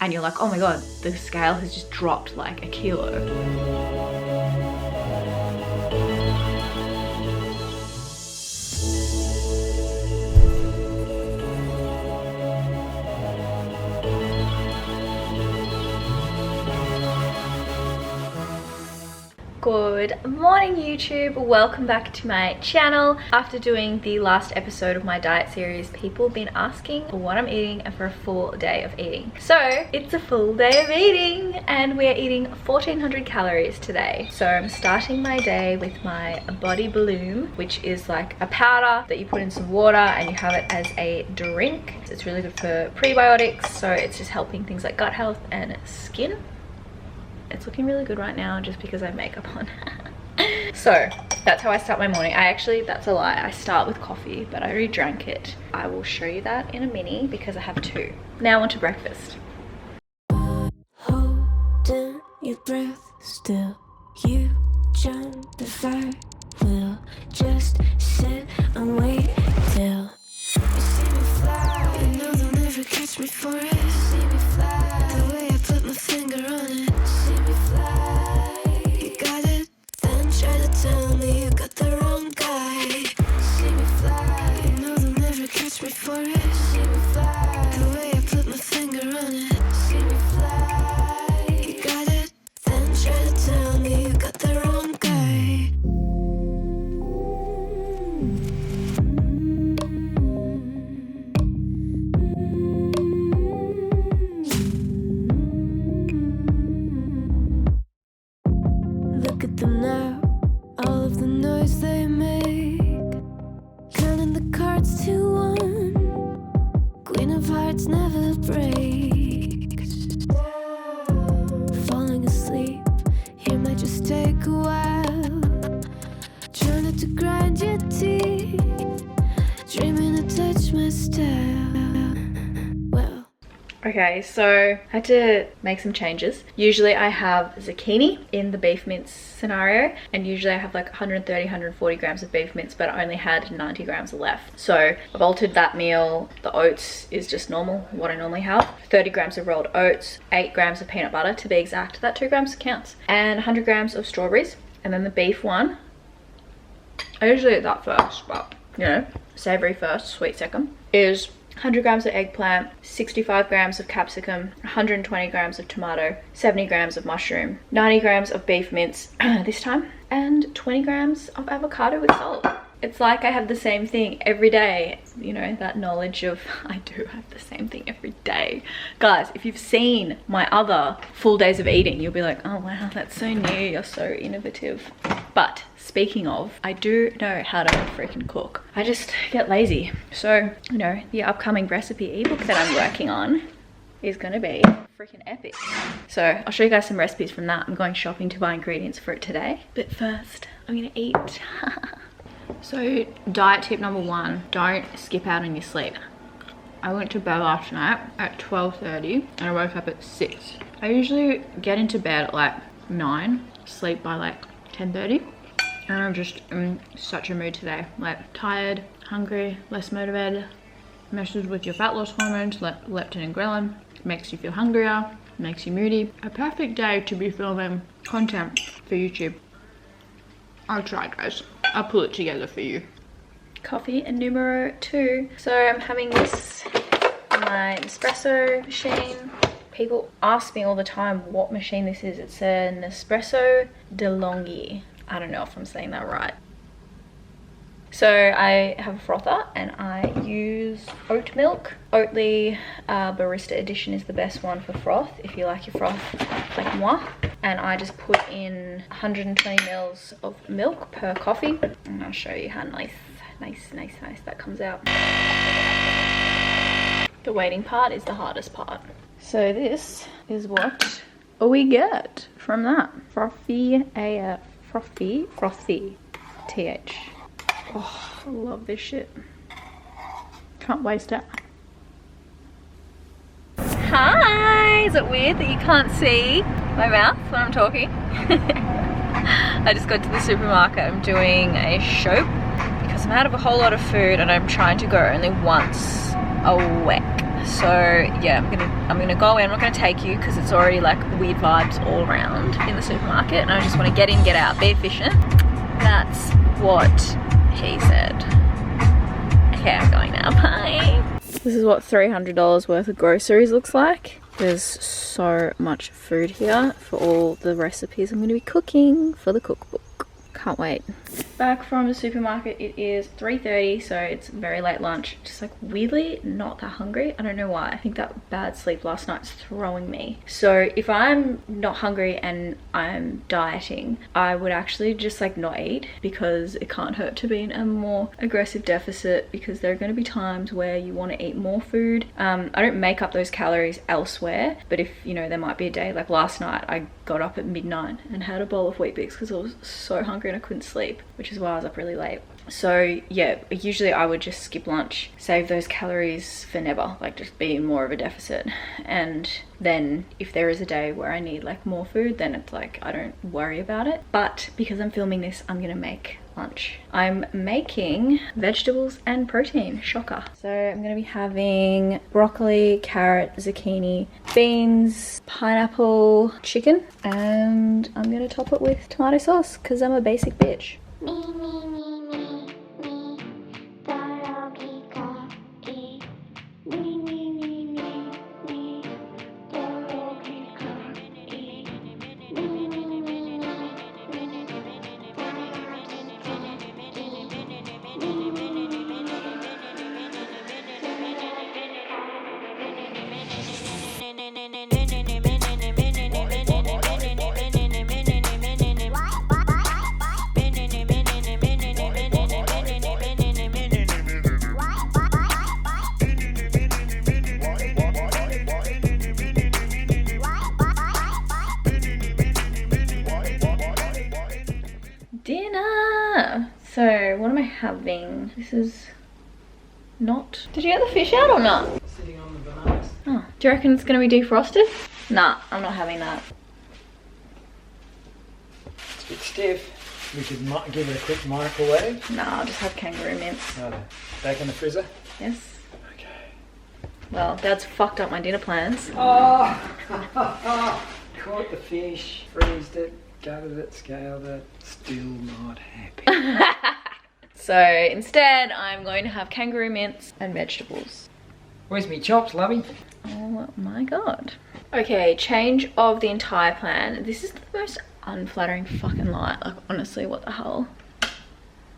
and you're like, oh my god, the scale has just dropped like a kilo. Good morning YouTube, welcome back to my channel. After doing the last episode of my diet series, people have been asking what I'm eating for a full day of eating. So it's a full day of eating and we're eating 1400 calories today. So I'm starting my day with my body bloom, which is like a powder that you put in some water and you have it as a drink. It's really good for prebiotics, so it's just helping things like gut health and skin. It's looking really good right now just because I have makeup on. So that's how I start my morning. That's a lie, I start with coffee, but I already drank it. I will show you that in a mini because I have two. Now on to breakfast. Holding your breath still, you jump the fire. We'll just sit and wait till you see me fly. You know they'll never catch me for it. See me fly, the way I put my finger on it. Tell me you got the wrong guy. See me fly, you know they'll never catch me for it. See me fly, the way I put my finger on it. See me fly, you got it, then try to tell me you got the wrong guy. Look at them now. All of the noise they make, counting the cards to one. Queen of hearts never breaks. Falling asleep here might just take a while. Trying not to grind your teeth, dreaming to touch my style. Well, okay, so I had to make some changes. Usually I have zucchini in the beef mince scenario, and usually I have like 130, 140 grams of beef mince, but I only had 90 grams left. So I've altered that meal. The oats is just normal, what I normally have. 30 grams of rolled oats, 8 grams of peanut butter to be exact, that 2 grams counts, and 100 grams of strawberries. And then the beef one, I usually eat that first, but you know, savory first, sweet second, is 100 grams of eggplant, 65 grams of capsicum, 120 grams of tomato, 70 grams of mushroom, 90 grams of beef mince this time, and 20 grams of avocado with salt. It's like I have the same thing every day. You know, that knowledge of I do have the same thing every day. Guys, if you've seen my other full days of eating, you'll be like, oh wow, that's so new, you're so innovative. But speaking of, I do know how to freaking cook. I just get lazy. So, you know, the upcoming recipe ebook that I'm working on is gonna be freaking epic. So I'll show you guys some recipes from that. I'm going shopping to buy ingredients for it today. But first, I'm gonna eat. So diet tip number 1, don't skip out on your sleep. I went to bed last night at 12:30 and I woke up at 6. I usually get into bed at like 9, sleep by like 10:30, and I'm just in such a mood today. Like tired, hungry, less motivated, messes with your fat loss hormones, leptin and ghrelin, makes you feel hungrier, makes you moody. A perfect day to be filming content for YouTube. I'll try, guys. I'll pull it together for you. Coffee and numero 2. So I'm having this on my espresso machine. People ask me all the time what machine this is. It's an Nespresso DeLonghi. I don't know if I'm saying that right. So I have a frother and I use oat milk. Oatly Barista Edition is the best one for froth, if you like your froth like moi. And I just put in 120 mils of milk per coffee. And I'll show you how nice that comes out. The waiting part is the hardest part. So this is what we get from that. Frothy AF. Frothy. TH. Oh, I love this shit. Can't waste it. Hi! Is it weird that you can't see my mouth when I'm talking? I just got to the supermarket. I'm doing a shop because I'm out of a whole lot of food and I'm trying to go only once a week. So yeah, I'm gonna go in. I'm not gonna take you because it's already like weird vibes all around in the supermarket, and I just want to get in, get out, be efficient. That's what he said. Okay, I'm going now. Bye. This is what $300 worth of groceries looks like. There's so much food here for all the recipes I'm going to be cooking for the cookbook. Can't wait. Back from the supermarket. It is 3:30, so it's very late lunch. Just like weirdly not that hungry. I don't know why. I think that bad sleep last night's throwing me. So if I'm not hungry and I'm dieting, I would actually just like not eat, because it can't hurt to be in a more aggressive deficit, because there are going to be times where you want to eat more food. I don't make up those calories elsewhere, but if you know, there might be a day like last night I got up at midnight and had a bowl of Weet Bix because I was so hungry and I couldn't sleep, which is why I was up really late. So yeah, usually I would just skip lunch, save those calories for never, like just be in more of a deficit. And then if there is a day where I need like more food, then it's like I don't worry about it. But because I'm filming this, I'm gonna make lunch. I'm making vegetables and protein. Shocker. So I'm gonna be having broccoli, carrot, zucchini, beans, pineapple, chicken, and I'm gonna top it with tomato sauce because I'm a basic bitch. Dinner. So what am I having? This is not... Did you get the fish out or not? Sitting on the bananas. Oh, do you reckon it's going to be defrosted? Nah, I'm not having that. It's a bit stiff. We could give it a quick microwave. Nah, I'll just have kangaroo mince. Righto. Back in the freezer? Yes. Okay. Well, Dad's fucked up my dinner plans. Oh! Caught the fish, freezed it, gutted it, scaled it. Still not happy. So instead, I'm going to have kangaroo mince and vegetables. Where's me chops, lovey? Oh my god. Okay, change of the entire plan. This is the most unflattering fucking lie. Like, honestly, what the hell?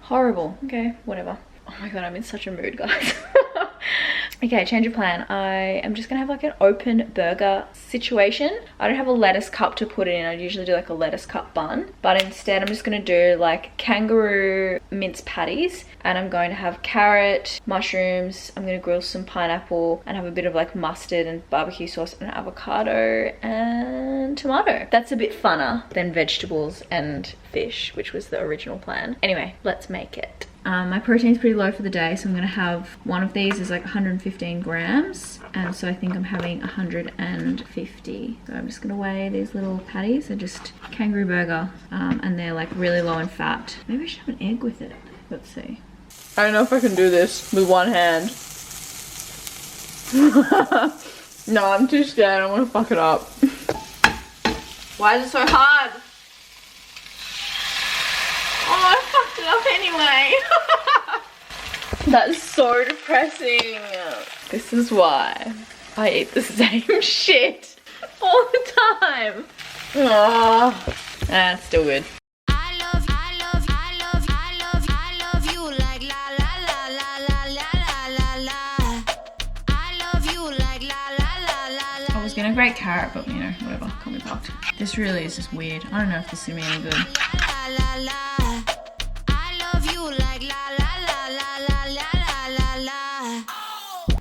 Horrible. Okay, whatever. Oh my god, I'm in such a mood, guys. Okay, change of plan. I am just gonna have like an open burger situation. I don't have a lettuce cup to put it in. I usually do like a lettuce cup bun, but instead I'm just gonna do like kangaroo mince patties, and I'm going to have carrot, mushrooms, I'm gonna grill some pineapple and have a bit of like mustard and barbecue sauce and avocado and tomato. That's a bit funner than vegetables and fish, which was the original plan. Anyway, let's make it. My protein's pretty low for the day, so I'm gonna have one of these is like 115 grams, and so I think I'm having 150. So I'm just gonna weigh these little patties. They're just kangaroo burger, and they're like really low in fat. Maybe I should have an egg with it. Let's see. I don't know if I can do this with one hand. No, I'm too scared. I'm gonna fuck it up. Why is it so hard? Oh, I fucked it up anyway. That is so depressing. This is why I eat the same shit all the time. Oh, it's still good. I was gonna grate carrot, but you know, whatever, can't be fucked. This really is just weird. I don't know if this is gonna be any good.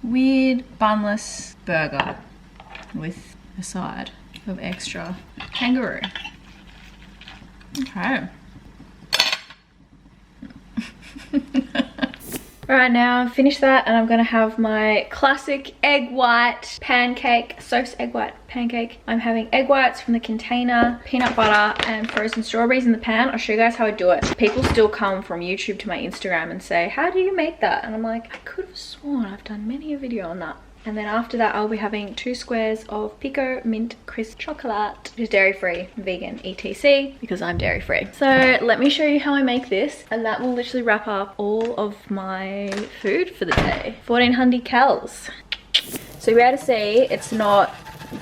Weird bunless burger with a side of extra kangaroo. Okay. Alright, now I've finished that and I'm gonna have my classic egg white pancake, Soph's egg white pancake. I'm having egg whites from the container, peanut butter and frozen strawberries in the pan. I'll show you guys how I do it. People still come from YouTube to my Instagram and say, how do you make that? And I'm like, I could have sworn I've done many a video on that. And then after that, I'll be having 2 squares of Pico Mint Crisp Chocolate, which is dairy-free, vegan, etc. because I'm dairy-free. So let me show you how I make this, and that will literally wrap up all of my food for the day. 1400 calories. So you'll be able to see it's not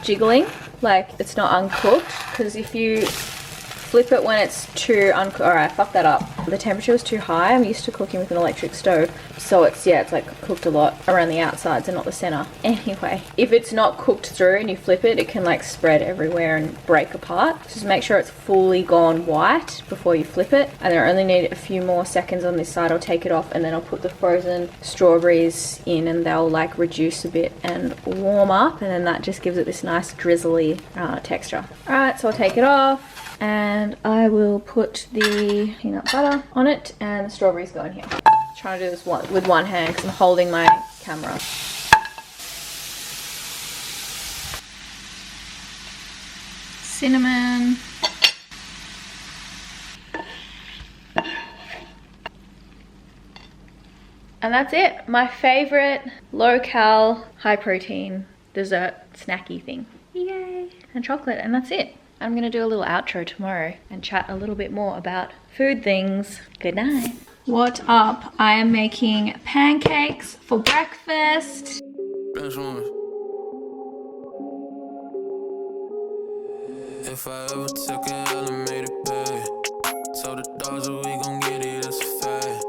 jiggling, like it's not uncooked, because if you flip it when it's too uncooked, alright, fuck that up. The temperature was too high. I'm used to cooking with an electric stove, so it's, yeah, it's like cooked a lot around the outsides and not the center. Anyway, if it's not cooked through and you flip it, it can like spread everywhere and break apart. Just make sure it's fully gone white before you flip it. And then I only need a few more seconds on this side. I'll take it off and then I'll put the frozen strawberries in, and they'll like reduce a bit and warm up, and then that just gives it this nice drizzly texture. Alright, so I'll take it off. And I will put the peanut butter on it, and the strawberries go in here. I'm trying to do this with one hand because I'm holding my camera. Cinnamon. And that's it. My favorite low-cal, high-protein dessert snacky thing. Yay! And chocolate, and that's it. I'm gonna do a little outro tomorrow and chat a little bit more about food things. Good night. What up? I am making pancakes for breakfast. If I ever took an elevator bed, so the dogs that we gon' get it, that's a fact.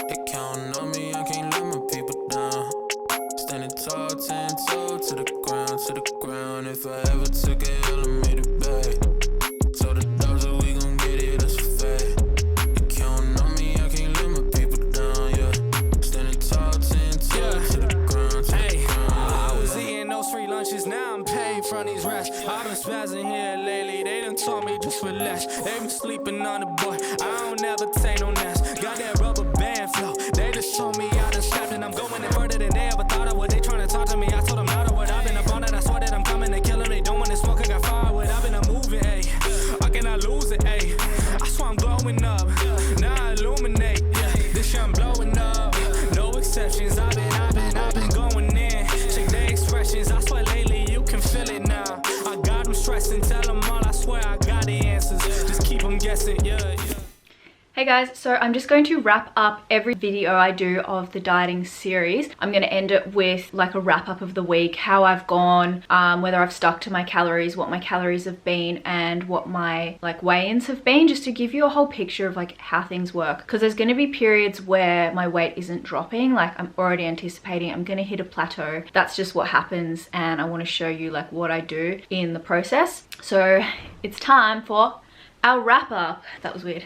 They counting on me, I can't let my people down. Standing tall, 10 toes to the ground, to the ground. If I ever took an elevator bed, so the dogs that we gon' get it, that's a fact. They counting on me, I can't let my people down, yeah. Standing tall, 10 toes to the ground, to the ground. I was eating those free lunches, now I'm paid from these rats. I've been spazzing here lately, they done told me just relax. They been sleeping on the boy, I don't never take no naps. Got that rubber band flow, they just told me I done snapped, and I'm going in further than they ever thought I would. They tryna talk to me, I told them not a word. I've been up on it, I swear that I'm coming to kill them. They don't want to smoke, I got firewood. I've been a moving, ayy, I cannot lose it, ayy. I swear I'm glowing up, now I illuminate, yeah. This year I'm blowing up, no exceptions. I've been going in. Check the expressions, I swear lately you can feel it now. I got them stressing, tell them all, I swear I got the answers. Just keep them guessing, yeah. Hey guys, so I'm just going to wrap up every video I do of the dieting series. I'm going to end it with like a wrap up of the week, how I've gone, whether I've stuck to my calories, what my calories have been, and what my like weigh-ins have been, just to give you a whole picture of like how things work. Because there's going to be periods where my weight isn't dropping, like I'm already anticipating I'm going to hit a plateau. That's just what happens, and I want to show you like what I do in the process. So it's time for our wrap up. That was weird.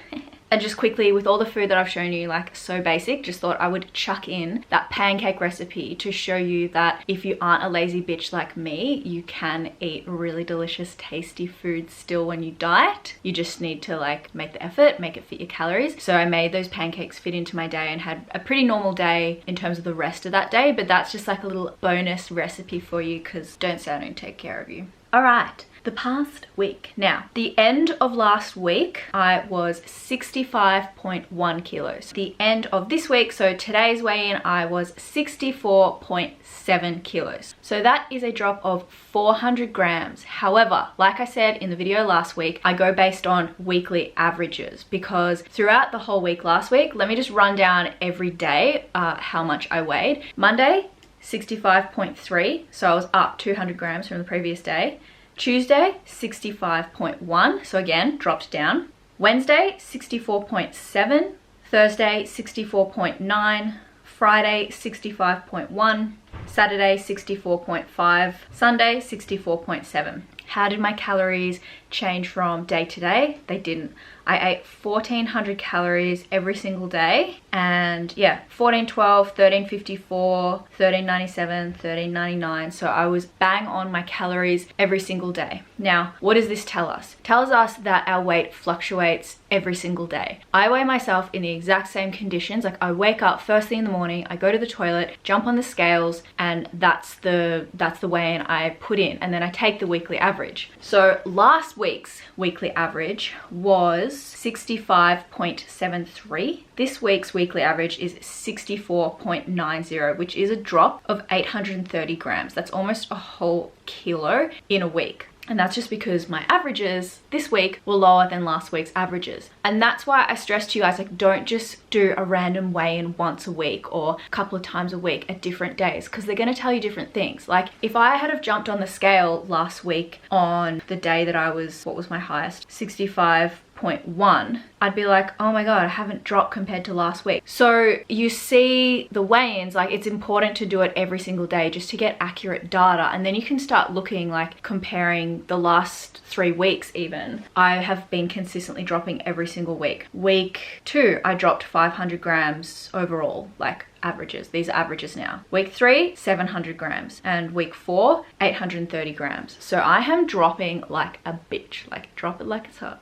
And just quickly, with all the food that I've shown you, like so basic, just thought I would chuck in that pancake recipe to show you that if you aren't a lazy bitch like me, you can eat really delicious, tasty food still when you diet. You just need to like make the effort, make it fit your calories. So I made those pancakes fit into my day and had a pretty normal day in terms of the rest of that day, but that's just like a little bonus recipe for you, because don't say I don't take care of you. All right. The past week. Now, the end of last week, I was 65.1 kilos. The end of this week, so today's weigh-in, I was 64.7 kilos. So that is a drop of 400 grams. However, like I said in the video last week, I go based on weekly averages, because throughout the whole week last week, let me just run down every day how much I weighed. Monday, 65.3, so I was up 200 grams from the previous day. Tuesday, 65.1, so again, dropped down. Wednesday, 64.7. Thursday, 64.9. Friday, 65.1. Saturday, 64.5. Sunday, 64.7. How did my calories change from day to day? They didn't. I ate 1400 calories every single day, and yeah, 1412, 1354, 1397, 1399. So I was bang on my calories every single day. Now, what does this tell us? It tells us that our weight fluctuates every single day. I weigh myself in the exact same conditions. Like I wake up first thing in the morning, I go to the toilet, jump on the scales, and that's the weigh-in I put in, and then I take the weekly average. So last week's weekly average was 65.73. This week's weekly average is 64.90, which is a drop of 830 grams. That's almost a whole kilo in a week. And that's just because my averages this week were lower than last week's averages. And that's why I stress to you guys, like, don't just do a random weigh-in once a week or a couple of times a week at different days, because they're going to tell you different things. Like if I had have jumped on the scale last week on the day that I was, what was my highest? 65.1, I'd be like, oh my god, I haven't dropped compared to last week. So you see the weigh-ins, like it's important to do it every single day just to get accurate data, and then you can start looking, like comparing the last 3 weeks even. I have been consistently dropping every single week. Week 2, I dropped 500 grams overall, like averages. These are averages now. Week 3, 700 grams, and week 4, 830 grams. So I am dropping like a bitch, like drop it like it's hot.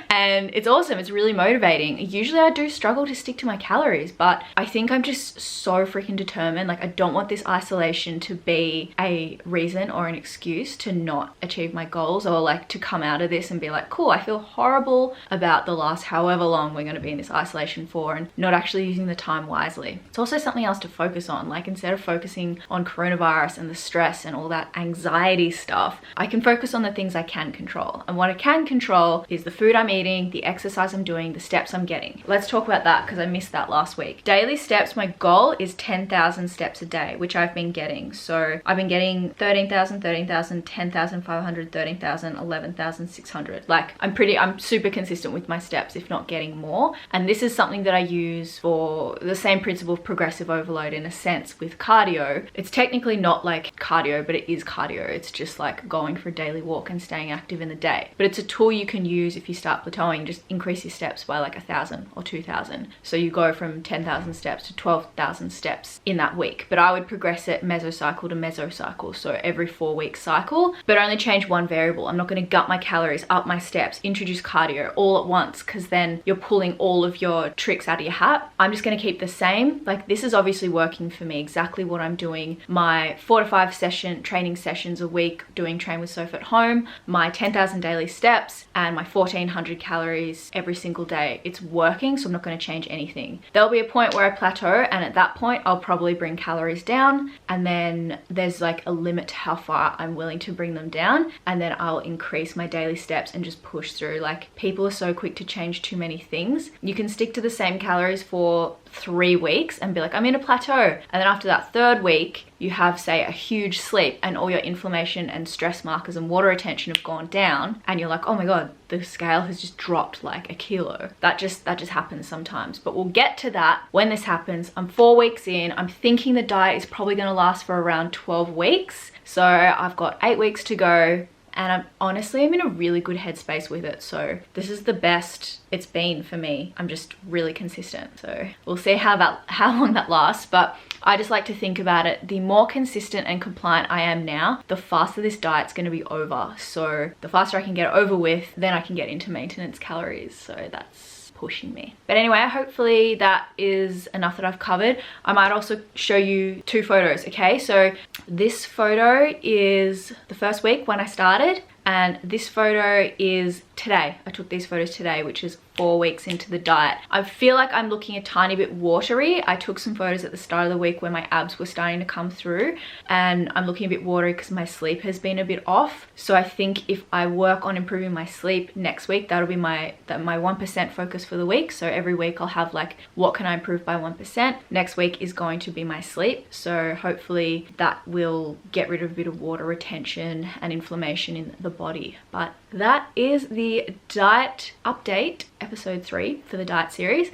And it's awesome. It's really motivating. Usually I do struggle to stick to my calories, but I think I'm just so freaking determined. Like I don't want this isolation to be a reason or an excuse to not achieve my goals, or like to come out of this and be like, cool, I feel horrible about the last however long we're going to be in this isolation for, and not actually using the time wisely. It's also something else to focus on. Like instead of focusing on coronavirus and the stress and all that anxiety stuff, I can focus on the things I can control. And what I can control is the food I'm eating, the exercise I'm doing, the steps I'm getting. Let's talk about that because I missed that last week. Daily steps, my goal is 10,000 steps a day, which I've been getting. So I've been getting 13,000, 13,000, 10,500, 13,000, 11,600. Like I'm super consistent with my steps, if not getting more. And this is something that I use for the same principle of progressive overload in a sense with cardio. It's technically not like cardio, but it is cardio. It's just like going for a daily walk and staying active in the day. But it's a tool you can use if you start plateauing. Just increase your steps by like 1,000 or 2,000. So you go from 10,000 steps to 12,000 steps in that week. But I would progress it mesocycle to mesocycle. So every 4-week cycle, but only change one variable. I'm not going to gut my calories, up my steps, introduce cardio all at once, because then you're pulling all of your tricks out of your hat. I'm just going to keep the same. Like this is obviously working for me, exactly what I'm doing. My 4 to 5 training sessions a week, doing Train with Sophie at home, my 10,000 daily steps, and my 1,400 calories every single day. It's working, so I'm not going to change anything. There'll be a point where I plateau, and at that point I'll probably bring calories down, and then there's like a limit to how far I'm willing to bring them down, and then I'll increase my daily steps and just push through. Like people are so quick to change too many things. You can stick to the same calories for 3 weeks and be like, I'm in a plateau, and then after that 3rd week you have, say, a huge sleep and all your inflammation and stress markers and water retention have gone down, and you're like, oh my god, the scale has just dropped like a kilo. That just happens sometimes. But we'll get to that when this happens. I'm 4 weeks in. I'm thinking the diet is probably going to last for around 12 weeks, so I've got 8 weeks to go. And I'm in a really good headspace with it. So this is the best it's been for me. I'm just really consistent. So we'll see how long that lasts. But I just like to think about it. The more consistent and compliant I am now, the faster this diet's going to be over. So the faster I can get it over with, then I can get into maintenance calories. So that's pushing me. But anyway, hopefully that is enough that I've covered. I might also show you 2 photos, okay? So this photo is the first week when I started, and this photo is today. I took these photos today, which is 4 weeks into the diet. I feel like I'm looking a tiny bit watery. I took some photos at the start of the week where my abs were starting to come through, and I'm looking a bit watery because my sleep has been a bit off. So I think if I work on improving my sleep next week, that'll be my 1% focus for the week. So every week I'll have like, what can I improve by 1%? Next week is going to be my sleep. So hopefully that will get rid of a bit of water retention and inflammation in the body. But that is the diet update, episode 3 for the diet series.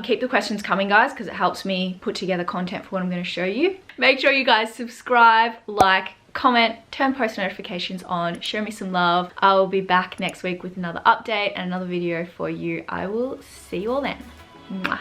Keep the questions coming, guys, because it helps me put together content for what I'm going to show you. Make sure you guys subscribe, like, comment, turn post notifications on, show me some love. I will be back next week with another update and another video for you. I will see you all then. Mwah.